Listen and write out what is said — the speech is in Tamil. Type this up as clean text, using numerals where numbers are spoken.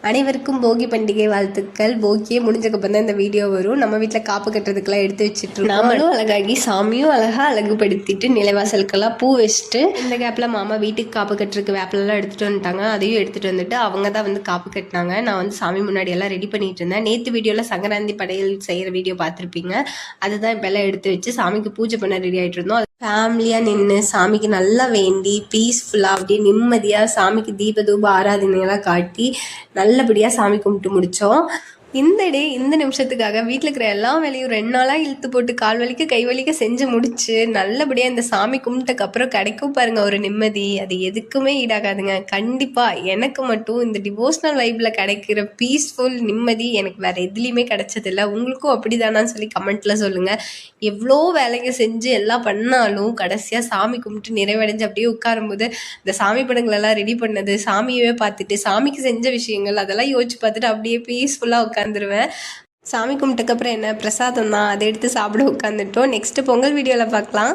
அனைவருக்கும் போகி பண்டிகை வாழ்த்துக்கள். போகியே முடிஞ்சக்கப்புறம் தான் இந்த வீடியோ வரும். நம்ம வீட்டில் காப்பு கட்டுறதுக்கெல்லாம் எடுத்து வச்சுட்டு நாமளும் அழகாகி சாமியும் அழகாக அழகுபடுத்திட்டு நிலைவாசலுக்கெல்லாம் பூ வச்சுட்டு இந்த கேப்பில் மாமா வீட்டுக்கு காப்பு கட்டுறதுக்கு வேப்பிலெல்லாம் எடுத்துகிட்டு வந்துட்டாங்க. அதையும் எடுத்துகிட்டு வந்துட்டு அவங்க தான் வந்து காப்பு கட்டினாங்க. நான் வந்து சாமி முன்னாடி எல்லாம் ரெடி பண்ணிட்டு இருந்தேன். நேற்று வீடியோவில் சங்கராந்தி படையல் செய்கிற வீடியோ பார்த்துருப்பீங்க. அதுதான் இப்போ எல்லாம் எடுத்து வச்சு சாமிக்கு பூஜை பண்ண ரெடி ஆகிட்டு இருந்தோம். ஃபேமிலியாக நின்று சாமிக்கு நல்லா வேண்டி பீஸ்ஃபுல்லாக அப்படியே நிம்மதியாக சாமிக்கு தீப தூப ஆராதனையெல்லாம் காட்டி நல்லபடியாக சாமி கும்பிட்டு முடித்தோம். இந்த நிமிஷத்துக்காக வீட்டில் இருக்கிற எல்லா வேலையும் 2 நாளாக இழுத்து போட்டு கால் வலிக்க கை வலிக்க செஞ்சு முடிச்சு நல்லபடியாக இந்த சாமி கும்பிட்டக்கப்புறம் கிடைக்கும் பாருங்க ஒரு நிம்மதி. அது எதுக்குமே ஈடாகாதுங்க. கண்டிப்பாக எனக்கு மட்டும் இந்த டிவோஷனல் வைப்பில் கிடைக்கிற பீஸ்ஃபுல் நிம்மதி எனக்கு வேறு எதுலேயுமே கிடைச்சதில்லை. உங்களுக்கும் அப்படி தானான்னு சொல்லி கமெண்ட்டில் சொல்லுங்கள். எவ்வளோ வேலைங்க செஞ்சு எல்லாம் பண்ணாலும் கடைசியாக சாமி கும்பிட்டு நிறைவடைஞ்சு அப்படியே உட்காரும்போது இந்த சாமி படங்களெல்லாம் ரெடி பண்ணது, சாமியவே பார்த்துட்டு சாமிக்கு செஞ்ச விஷயங்கள் அதெல்லாம் யோசிச்சு பார்த்துட்டு அப்படியே பீஸ்ஃபுல்லாக உட்காந்துருவேன். சாமி கும்பிட்டக்கப்புறம் என்ன பிரசாதம் தான், அதை எடுத்து சாப்பிட உட்காந்துட்டோம். நெக்ஸ்ட்டு பொங்கல் வீடியோவில் பார்க்கலாம்.